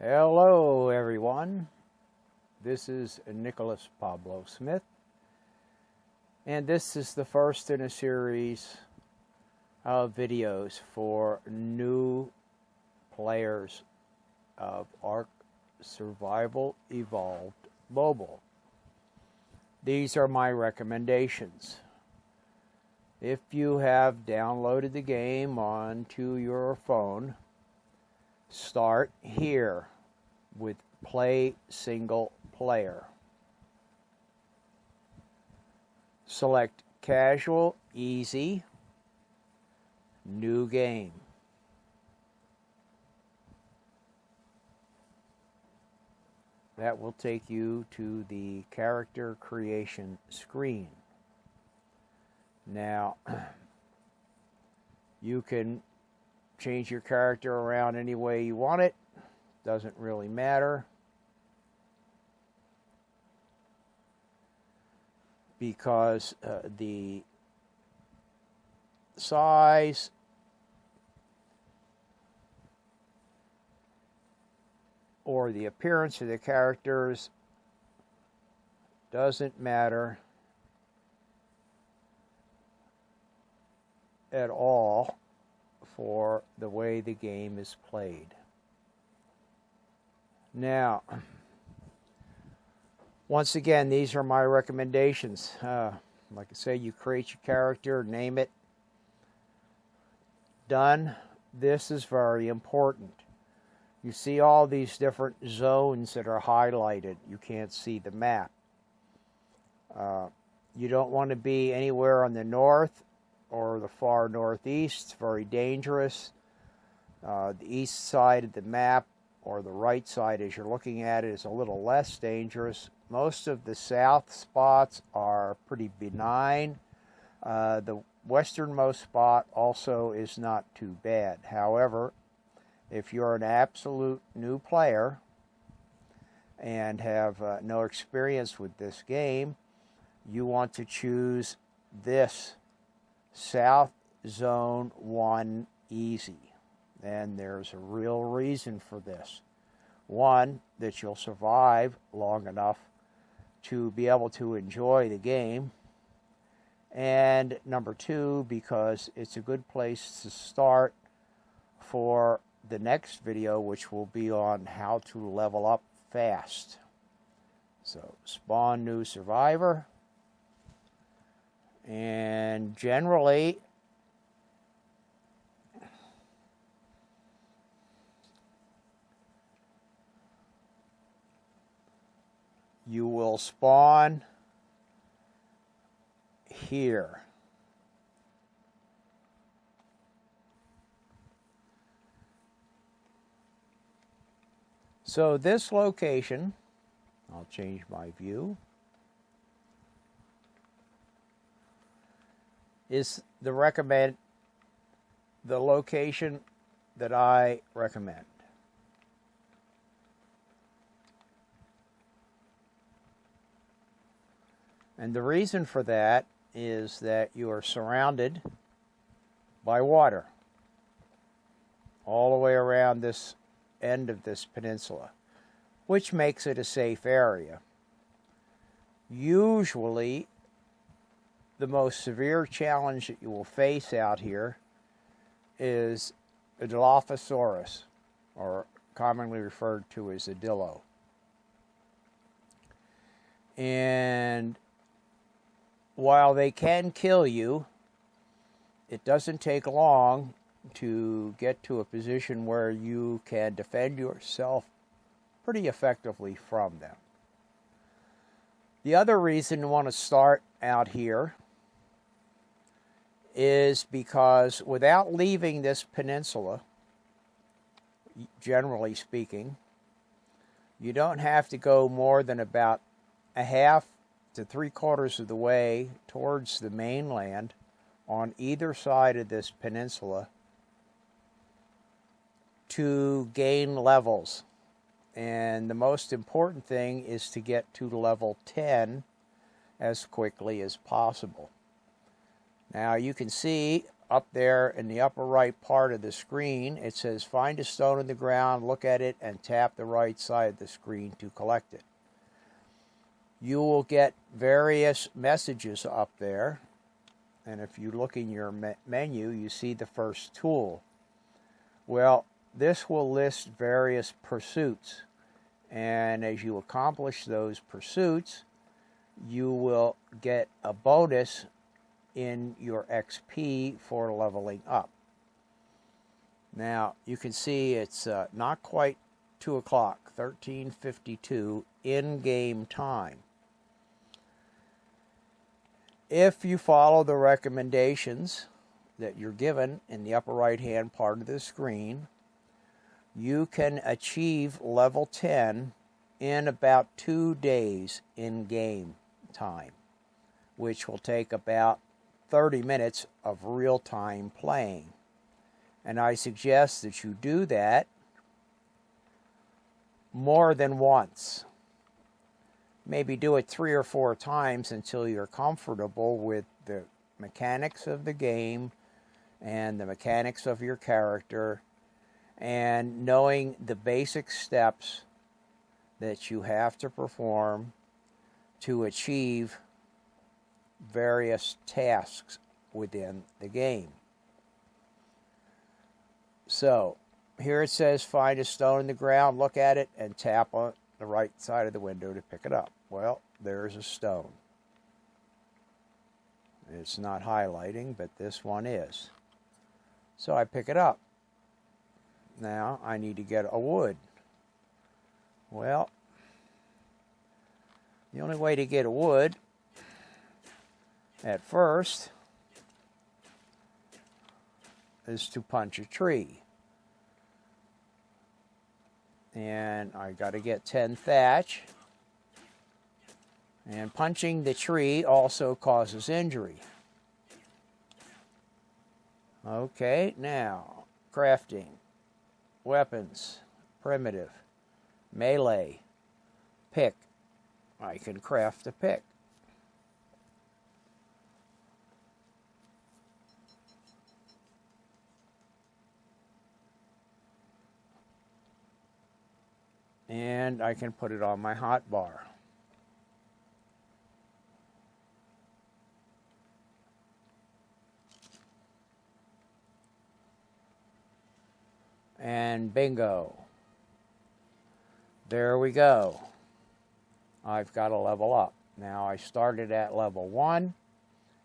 Hello everyone, this is Nicholas Pablo Smith, and this is the first in a series of videos for new players of Ark Survival Evolved Mobile. These are my recommendations. If you have downloaded the game onto your phone, start here with Play Single Player. Select Casual, Easy, New Game. That will take you to the character creation screen. Now, you can change your character around any way you want it. Doesn't really matter, because the size or the appearance of the characters doesn't matter at all for the way the game is played. Now, once again, these are my recommendations. Like I say, you create your character, name it. Done. This is very important. You see all these different zones that are highlighted. You can't see the map. You don't want to be anywhere on the north or the far northeast. It's very dangerous. The east side of the map, or the right side as you're looking at it, is a little less dangerous. Most of the south spots are pretty benign. The westernmost spot also is not too bad. However, if you're an absolute new player and have no experience with this game, you want to choose this South Zone 1 Easy. And there's a real reason for this. One, that you'll survive long enough to be able to enjoy the game. And number two, because it's a good place to start for the next video, which will be on how to level up fast. So, spawn new survivor. And generally, you will spawn here. So this location, I'll change my view, is the location that I recommend. And the reason for that is that you are surrounded by water all the way around this end of this peninsula, which makes it a safe area. Usually, the most severe challenge that you will face out here is a Dilophosaurus, or commonly referred to as a Dillo. And while they can kill you, it doesn't take long to get to a position where you can defend yourself pretty effectively from them. The other reason you want to start out here is because without leaving this peninsula, generally speaking, you don't have to go more than about a half to 3/4 of the way towards the mainland on either side of this peninsula to gain levels. And the most important thing is to get to level 10 as quickly as possible. Now you can see up there in the upper right part of the screen, it says find a stone in the ground, look at it, and tap the right side of the screen to collect it. You will get various messages up there, and if you look in your menu, you see the first tool. Well, this will list various pursuits, and as you accomplish those pursuits, you will get a bonus in your XP for leveling up. Now, you can see it's not quite 2 o'clock, 13:52 in-game time. If you follow the recommendations that you're given in the upper right-hand part of the screen, you can achieve level 10 in about 2 days in-game time, which will take about 30 minutes of real-time playing. And I suggest that you do that more than once. Maybe do it 3 or 4 times until you're comfortable with the mechanics of the game and the mechanics of your character, and knowing the basic steps that you have to perform to achieve various tasks within the game. So, here it says find a stone in the ground, look at it, and tap on the right side of the window to pick it up. Well, there's a stone. It's not highlighting, but this one is. So I pick it up. Now I need to get a wood. Well, the only way to get a wood at first is to punch a tree. And I got to get 10 thatch. And punching the tree also causes injury. Okay, now crafting, weapons, primitive, melee, pick. I can craft a pick. And I can put it on my hotbar. And bingo. There we go. I've got to level up. Now I started at level 1.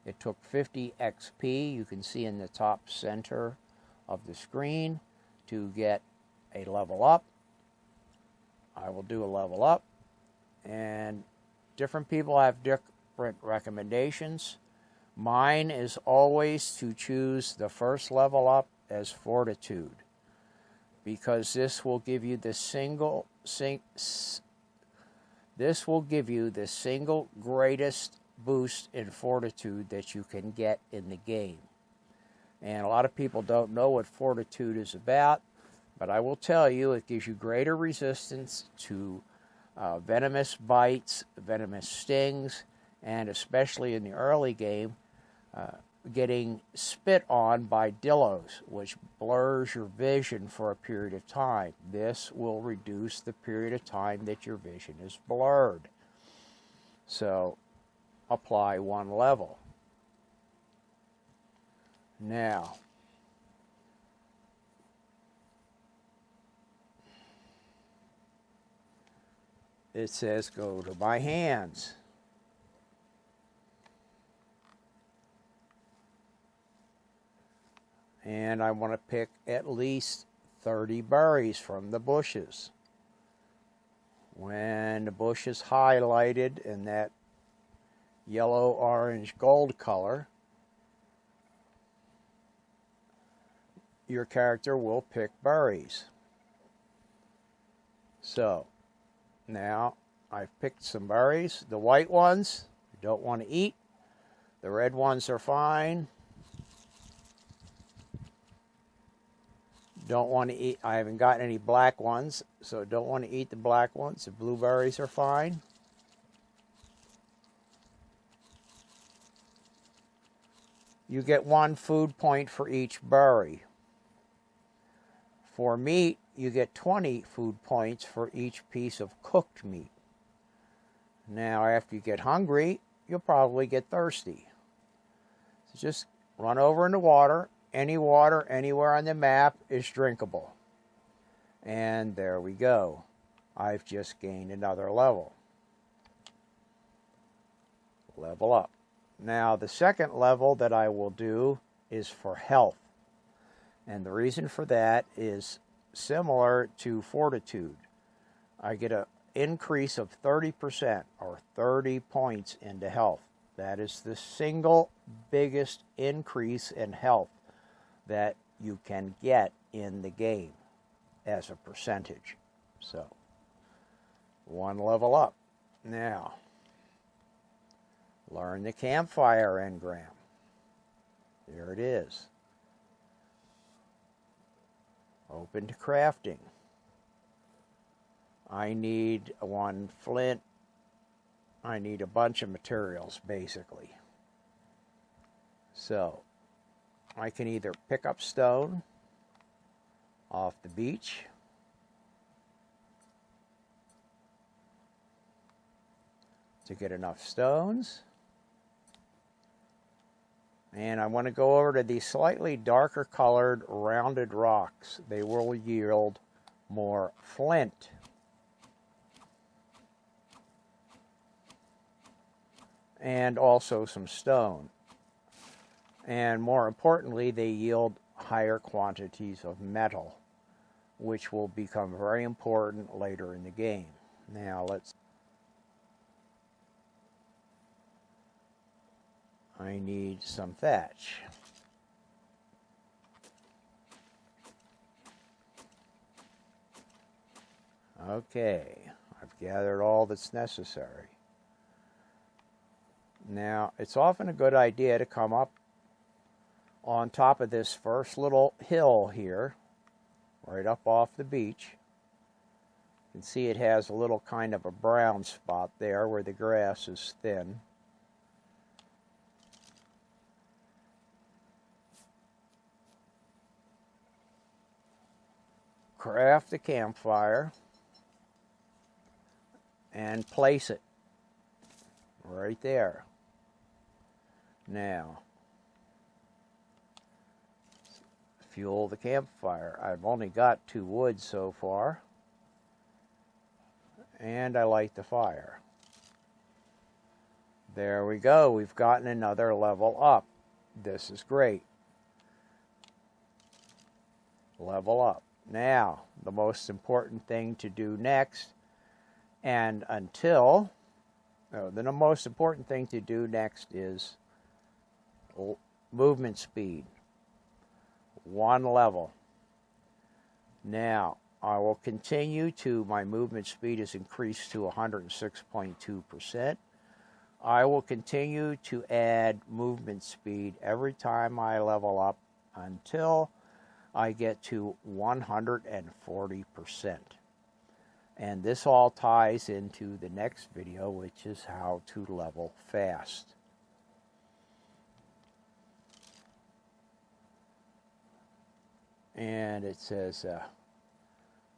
It took 50 XP, you can see in the top center of the screen, to get a level up. I will do a level up, and different people have different recommendations. Mine is always to choose the first level up as Fortitude, because this will give you the single greatest boost in Fortitude that you can get in the game. And a lot of people don't know what Fortitude is about, but I will tell you, it gives you greater resistance to venomous bites, venomous stings, and especially in the early game, getting spit on by dillos, which blurs your vision for a period of time. This will reduce the period of time that your vision is blurred. So, apply 1 level. Now, it says go to my hands. And I want to pick at least 30 berries from the bushes. When the bush is highlighted in that yellow, orange, gold color, your character will pick berries. So, now I've picked some berries. The white ones you don't want to eat. The red ones are fine. Don't want to eat, I haven't got any black ones, so don't want to eat the black ones. The blueberries are fine. you get 1 food point for each berry. For meat, you get 20 food points for each piece of cooked meat. Now, after you get hungry, you'll probably get thirsty. So just run over into water. Any water anywhere on the map is drinkable. And there we go. I've just gained another level. Level up. Now, the second level that I will do is for health. And the reason for that is similar to fortitude. I get an increase of 30% or 30 points into health. That is the single biggest increase in health that you can get in the game as a percentage. So, 1 level up. Now, learn the Campfire engram. There it is. Open to crafting. I need 1 flint. I need a bunch of materials, basically. So, I can either pick up stone off the beach, to get enough stones. And I want to go over to these slightly darker colored rounded rocks. They will yield more flint. And also some stone. And more importantly, they yield higher quantities of metal, which will become very important later in the game. Now I need some thatch. Okay, I've gathered all that's necessary. Now, it's often a good idea to come up on top of this first little hill here, right up off the beach. You can see it has a little kind of a brown spot there where the grass is thin. Craft the campfire and place it right there. Now, fuel the campfire. I've only got 2 wood so far, and I light the fire. There we go. We've gotten another level up. This is great. Level up. Now, the most important thing to do next, and until, the most important thing to do next is movement speed. 1 level. Now, I will continue to, my movement speed is increased to 106.2%. I will continue to add movement speed every time I level up until I get to 140%. And this all ties into the next video, which is how to level fast. And it says,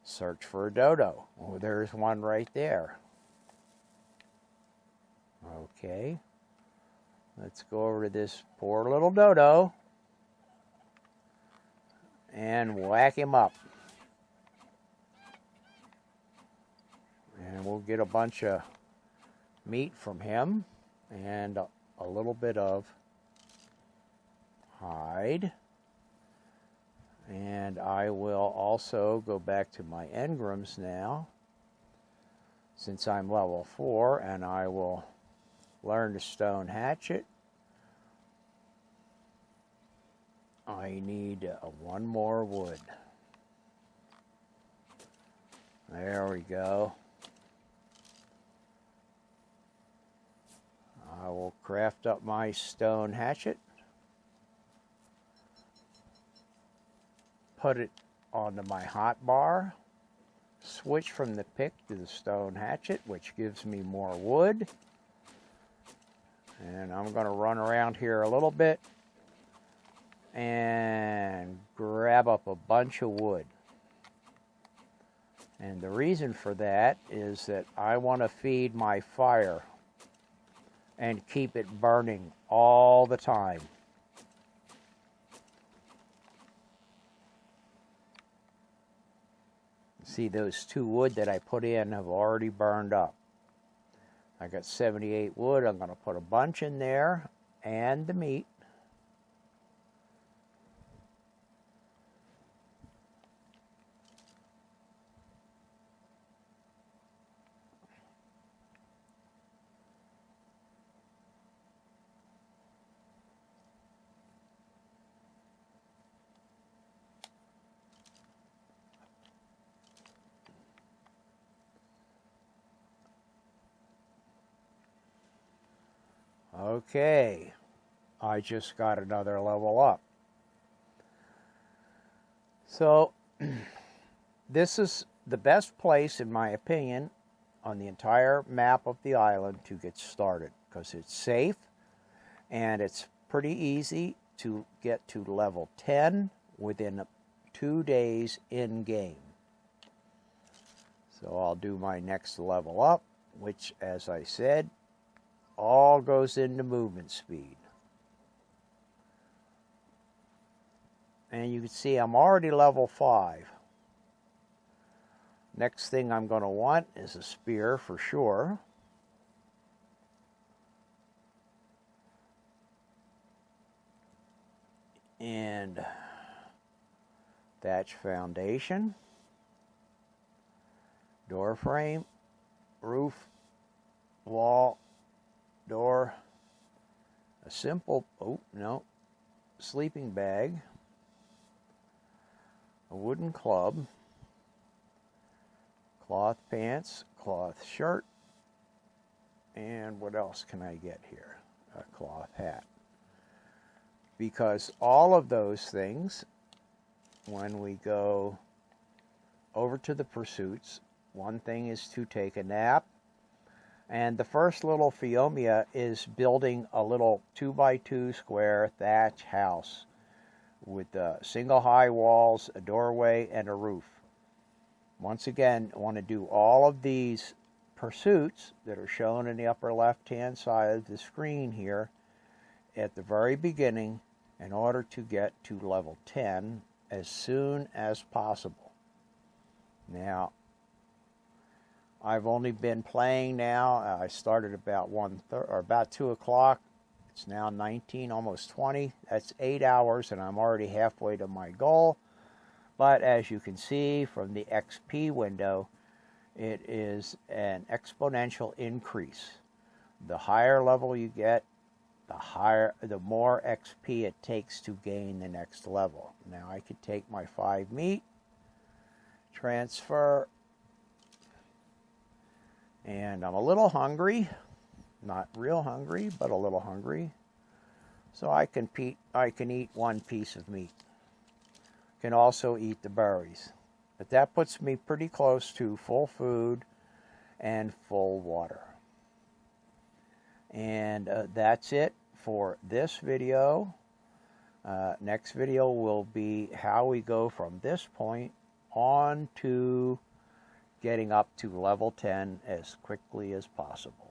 search for a dodo. Oh, there's one right there. Okay. Let's go over to this poor little dodo and whack him up. And we'll get a bunch of meat from him and a little bit of hide. And I will also go back to my engrams now, since I'm level 4, and I will learn the stone hatchet. I need 1 more wood. There we go. I will craft up my stone hatchet. Put it onto my hot bar. Switch from the pick to the stone hatchet, which gives me more wood. And I'm going to run around here a little bit and grab up a bunch of wood. And the reason for that is that I want to feed my fire and keep it burning all the time. See, those 2 wood that I put in have already burned up. I got 78 wood. I'm going to put a bunch in there and the meat. Okay, I just got another level up. So, this is the best place, in my opinion, on the entire map of the island to get started, because it's safe and it's pretty easy to get to level 10 within 2 days in-game. So I'll do my next level up, which, as I said, all goes into movement speed. And you can see I'm already level 5. Next thing I'm going to want is a spear for sure. And thatch foundation, door frame, roof, wall, door, a simple, sleeping bag, a wooden club, cloth pants, cloth shirt, and what else can I get here? A cloth hat. Because all of those things, when we go over to the pursuits, one thing is to take a nap. And the first little Phiomia is building a little 2x2 square thatch house with single high walls, a doorway, and a roof. Once again, I want to do all of these pursuits that are shown in the upper left-hand side of the screen here at the very beginning in order to get to level 10 as soon as possible. Now, I've only been playing now. I started about 2 o'clock. It's now 19, almost 20. That's 8 hours, and I'm already halfway to my goal. But as you can see from the XP window, it is an exponential increase. The higher level you get, the more XP it takes to gain the next level. Now I could take my 5 meat, transfer. And I'm a little hungry, not real hungry, but a little hungry. So I can eat 1 piece of meat. Can also eat the berries. But that puts me pretty close to full food and full water. And that's it for this video. Next video will be how we go from this point on to getting up to level 10 as quickly as possible.